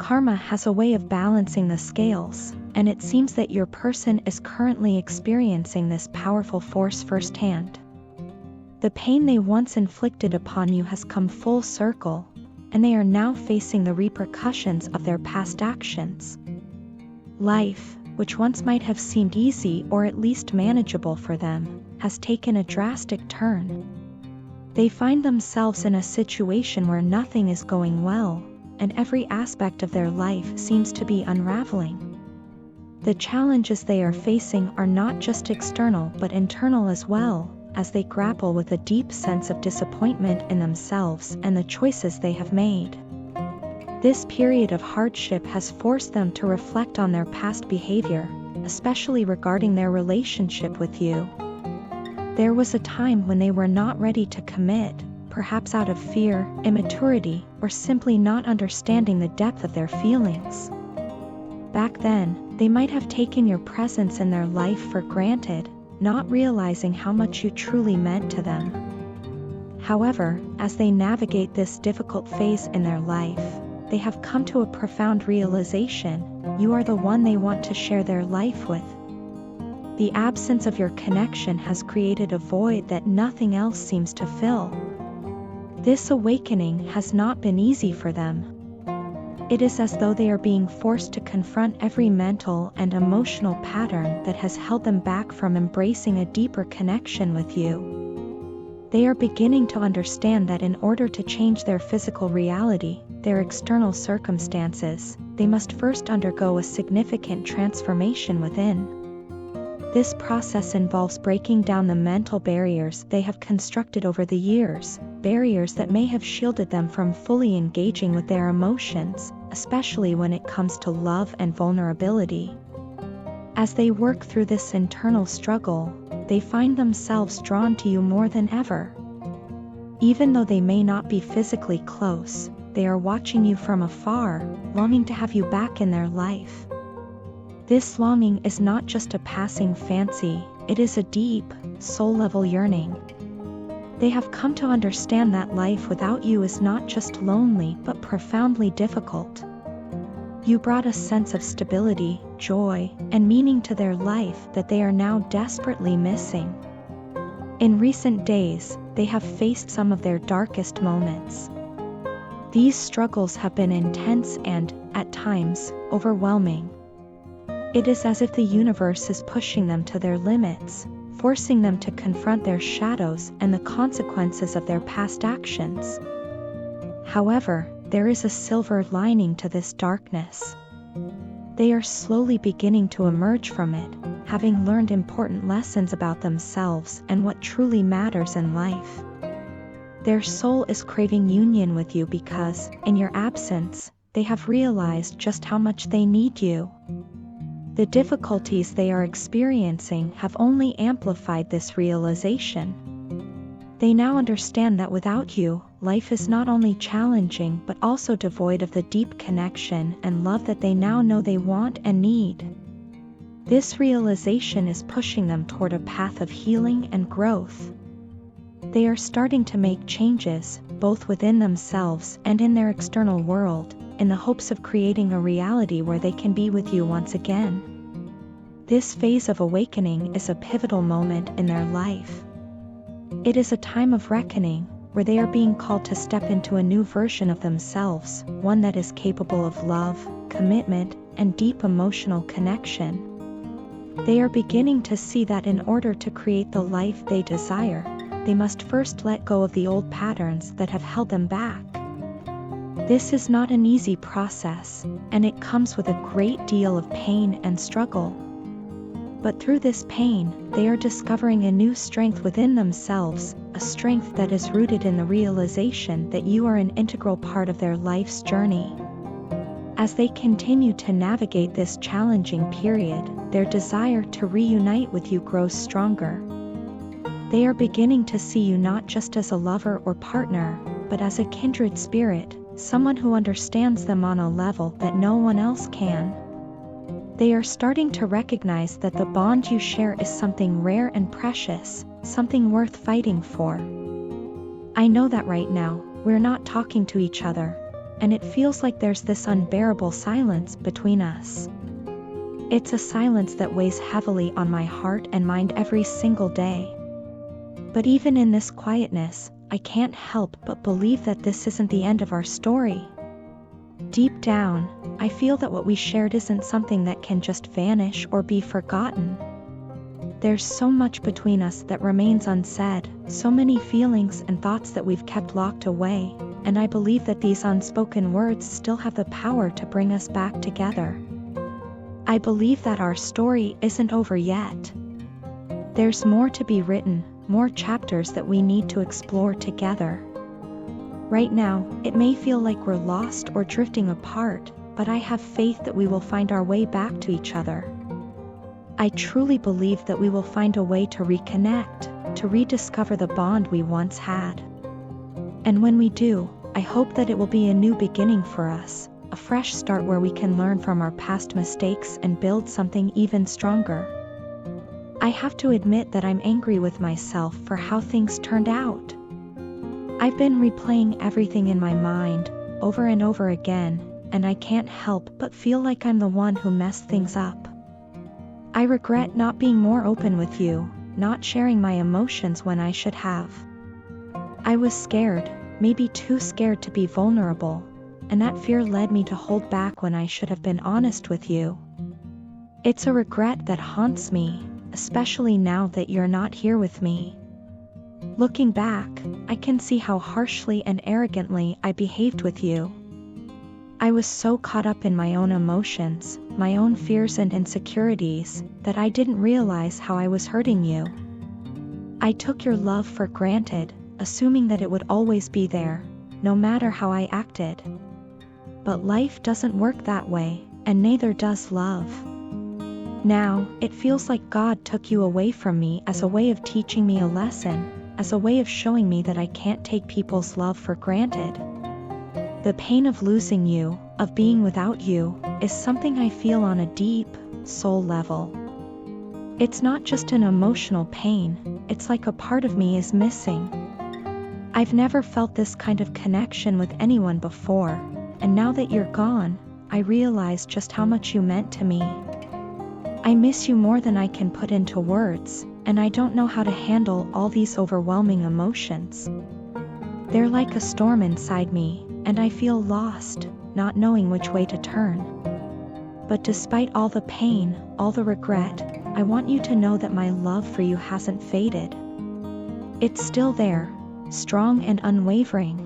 Karma has a way of balancing the scales, and it seems that your person is currently experiencing this powerful force firsthand. The pain they once inflicted upon you has come full circle, and they are now facing the repercussions of their past actions. Life, which once might have seemed easy or at least manageable for them, has taken a drastic turn. They find themselves in a situation where nothing is going well, and every aspect of their life seems to be unraveling. The challenges they are facing are not just external but internal as well, as they grapple with a deep sense of disappointment in themselves and the choices they have made. This period of hardship has forced them to reflect on their past behavior, especially regarding their relationship with you. There was a time when they were not ready to commit, perhaps out of fear, immaturity, or simply not understanding the depth of their feelings. Back then, they might have taken your presence in their life for granted, not realizing how much you truly meant to them. However, as they navigate this difficult phase in their life, they have come to a profound realization: you are the one they want to share their life with. The absence of your connection has created a void that nothing else seems to fill. This awakening has not been easy for them. It is as though they are being forced to confront every mental and emotional pattern that has held them back from embracing a deeper connection with you. They are beginning to understand that in order to change their physical reality, their external circumstances, they must first undergo a significant transformation within. This process involves breaking down the mental barriers they have constructed over the years, barriers that may have shielded them from fully engaging with their emotions, especially when it comes to love and vulnerability. As they work through this internal struggle, they find themselves drawn to you more than ever. Even though they may not be physically close, they are watching you from afar, longing to have you back in their life. This longing is not just a passing fancy, it is a deep, soul-level yearning. They have come to understand that life without you is not just lonely but profoundly difficult. You brought a sense of stability, joy, and meaning to their life that they are now desperately missing. In recent days, they have faced some of their darkest moments. These struggles have been intense and, at times, overwhelming. It is as if the universe is pushing them to their limits, forcing them to confront their shadows and the consequences of their past actions. However, there is a silver lining to this darkness. They are slowly beginning to emerge from it, having learned important lessons about themselves and what truly matters in life. Their soul is craving union with you because, in your absence, they have realized just how much they need you. The difficulties they are experiencing have only amplified this realization. They now understand that without you, life is not only challenging but also devoid of the deep connection and love that they now know they want and need. This realization is pushing them toward a path of healing and growth. They are starting to make changes, both within themselves and in their external world, in the hopes of creating a reality where they can be with you once again. This phase of awakening is a pivotal moment in their life. It is a time of reckoning, where they are being called to step into a new version of themselves, one that is capable of love, commitment, and deep emotional connection. They are beginning to see that in order to create the life they desire, they must first let go of the old patterns that have held them back. This is not an easy process, and it comes with a great deal of pain and struggle. But through this pain, they are discovering a new strength within themselves, a strength that is rooted in the realization that you are an integral part of their life's journey. As they continue to navigate this challenging period, their desire to reunite with you grows stronger. They are beginning to see you not just as a lover or partner, but as a kindred spirit, someone who understands them on a level that no one else can. They are starting to recognize that the bond you share is something rare and precious, something worth fighting for. I know that right now, we're not talking to each other. and it feels like there's this unbearable silence between us. It's a silence that weighs heavily on my heart and mind every single day. But even in this quietness, I can't help but believe that this isn't the end of our story. Deep down, I feel that what we shared isn't something that can just vanish or be forgotten. There's so much between us that remains unsaid, so many feelings and thoughts that we've kept locked away, and I believe that these unspoken words still have the power to bring us back together. I believe that our story isn't over yet. There's more to be written, more chapters that we need to explore together. Right now, it may feel like we're lost or drifting apart, but I have faith that we will find our way back to each other. I truly believe that we will find a way to reconnect, to rediscover the bond we once had. And when we do, I hope that it will be a new beginning for us, a fresh start where we can learn from our past mistakes and build something even stronger. I have to admit that I'm angry with myself for how things turned out. I've been replaying everything in my mind, over and over again, and I can't help but feel like I'm the one who messed things up. I regret not being more open with you, not sharing my emotions when I should have. I was scared, maybe too scared to be vulnerable, and that fear led me to hold back when I should have been honest with you. It's a regret that haunts me, especially now that you're not here with me. Looking back, I can see how harshly and arrogantly I behaved with you. I was so caught up in my own emotions, my own fears and insecurities, that I didn't realize how I was hurting you. I took your love for granted, assuming that it would always be there, no matter how I acted. But life doesn't work that way, and neither does love. Now, it feels like God took you away from me as a way of teaching me a lesson, as a way of showing me that I can't take people's love for granted. The pain of losing you, of being without you, is something I feel on a deep, soul level. It's not just an emotional pain, it's like a part of me is missing. I've never felt this kind of connection with anyone before, and now that you're gone, I realize just how much you meant to me. I miss you more than I can put into words, and I don't know how to handle all these overwhelming emotions. They're like a storm inside me, and I feel lost, not knowing which way to turn. But despite all the pain, all the regret, I want you to know that my love for you hasn't faded. It's still there, strong and unwavering.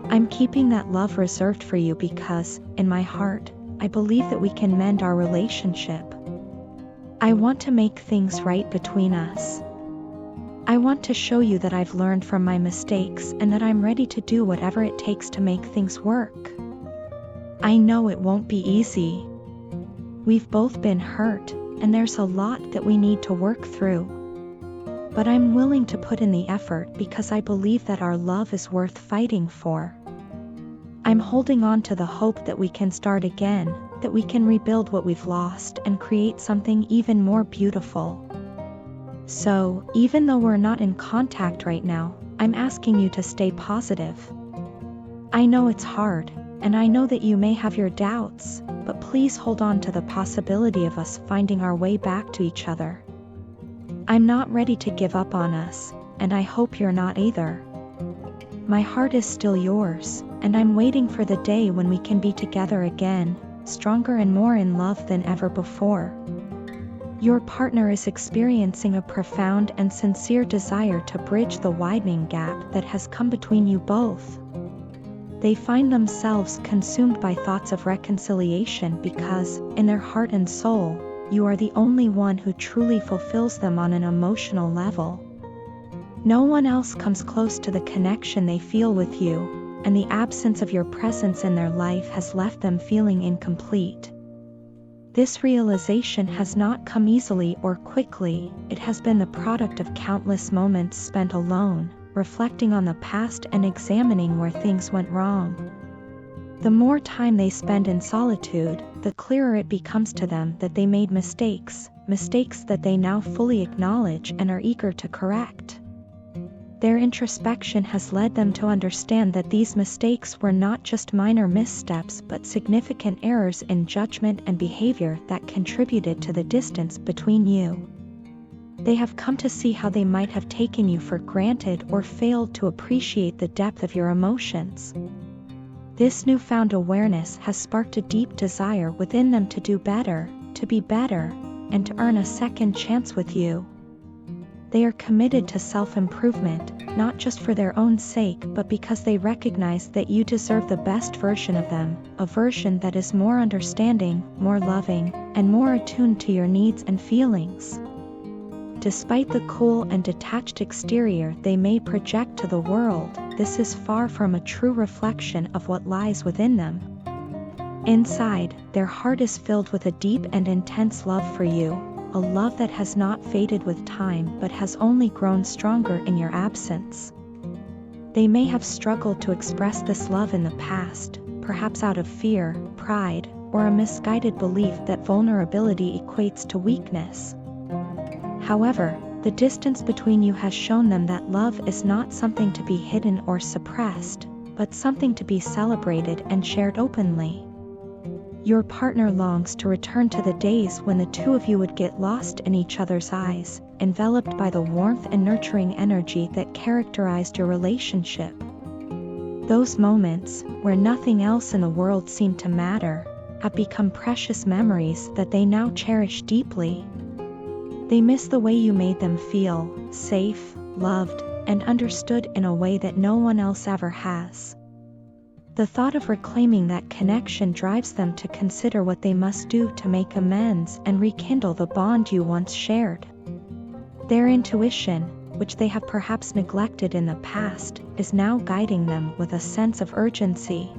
I'm keeping that love reserved for you because, in my heart, I believe that we can mend our relationship. I want to make things right between us. I want to show you that I've learned from my mistakes and that I'm ready to do whatever it takes to make things work. I know it won't be easy. We've both been hurt, and there's a lot that we need to work through. But I'm willing to put in the effort because I believe that our love is worth fighting for. I'm holding on to the hope that we can start again, that we can rebuild what we've lost and create something even more beautiful. So, even though we're not in contact right now, I'm asking you to stay positive. I know it's hard, and I know that you may have your doubts, but please hold on to the possibility of us finding our way back to each other. I'm not ready to give up on us, and I hope you're not either. My heart is still yours, and I'm waiting for the day when we can be together again, stronger and more in love than ever before. Your partner is experiencing a profound and sincere desire to bridge the widening gap that has come between you both. They find themselves consumed by thoughts of reconciliation because, in their heart and soul, you are the only one who truly fulfills them on an emotional level. No one else comes close to the connection they feel with you, and the absence of your presence in their life has left them feeling incomplete. This realization has not come easily or quickly, it has been the product of countless moments spent alone, reflecting on the past and examining where things went wrong. The more time they spend in solitude, the clearer it becomes to them that they made mistakes that they now fully acknowledge and are eager to correct. Their introspection has led them to understand that these mistakes were not just minor missteps but significant errors in judgment and behavior that contributed to the distance between you. They have come to see how they might have taken you for granted or failed to appreciate the depth of your emotions. This newfound awareness has sparked a deep desire within them to do better, to be better, and to earn a second chance with you. They are committed to self-improvement, not just for their own sake but because they recognize that you deserve the best version of them, a version that is more understanding, more loving, and more attuned to your needs and feelings. Despite the cool and detached exterior they may project to the world, this is far from a true reflection of what lies within them. Inside, their heart is filled with a deep and intense love for you, a love that has not faded with time but has only grown stronger in your absence. They may have struggled to express this love in the past, perhaps out of fear, pride, or a misguided belief that vulnerability equates to weakness. However, the distance between you has shown them that love is not something to be hidden or suppressed, but something to be celebrated and shared openly. Your partner longs to return to the days when the two of you would get lost in each other's eyes, enveloped by the warmth and nurturing energy that characterized your relationship. Those moments, where nothing else in the world seemed to matter, have become precious memories that they now cherish deeply. They miss the way you made them feel, safe, loved, and understood in a way that no one else ever has. The thought of reclaiming that connection drives them to consider what they must do to make amends and rekindle the bond you once shared. Their intuition, which they have perhaps neglected in the past, is now guiding them with a sense of urgency.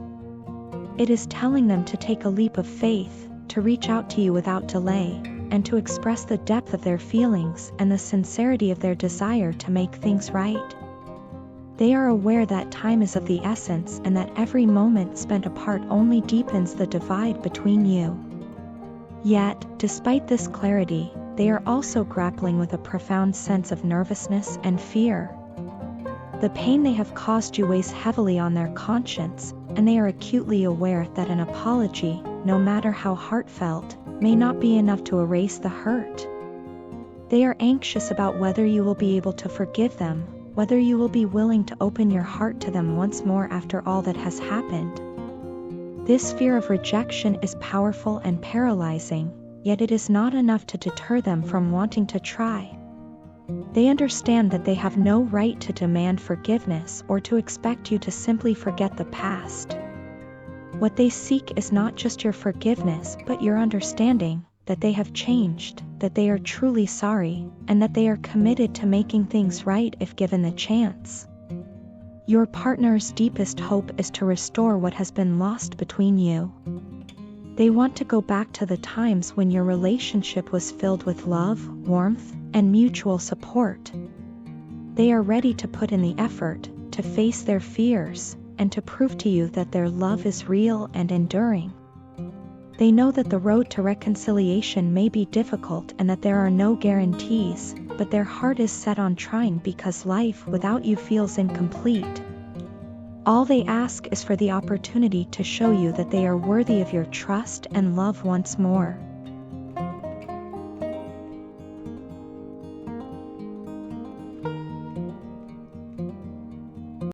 It is telling them to take a leap of faith, to reach out to you without delay, and to express the depth of their feelings and the sincerity of their desire to make things right. They are aware that time is of the essence and that every moment spent apart only deepens the divide between you. Yet, despite this clarity, they are also grappling with a profound sense of nervousness and fear. The pain they have caused you weighs heavily on their conscience, and they are acutely aware that an apology, no matter how heartfelt, may not be enough to erase the hurt. They are anxious about whether you will be able to forgive them, whether you will be willing to open your heart to them once more after all that has happened. This fear of rejection is powerful and paralyzing, yet it is not enough to deter them from wanting to try. They understand that they have no right to demand forgiveness or to expect you to simply forget the past. What they seek is not just your forgiveness but your understanding, that they have changed, that they are truly sorry, and that they are committed to making things right if given the chance. Your partner's deepest hope is to restore what has been lost between you. They want to go back to the times when your relationship was filled with love, warmth, and mutual support. They are ready to put in the effort, to face their fears, and to prove to you that their love is real and enduring. They know that the road to reconciliation may be difficult and that there are no guarantees, but their heart is set on trying because life without you feels incomplete. All they ask is for the opportunity to show you that they are worthy of your trust and love once more.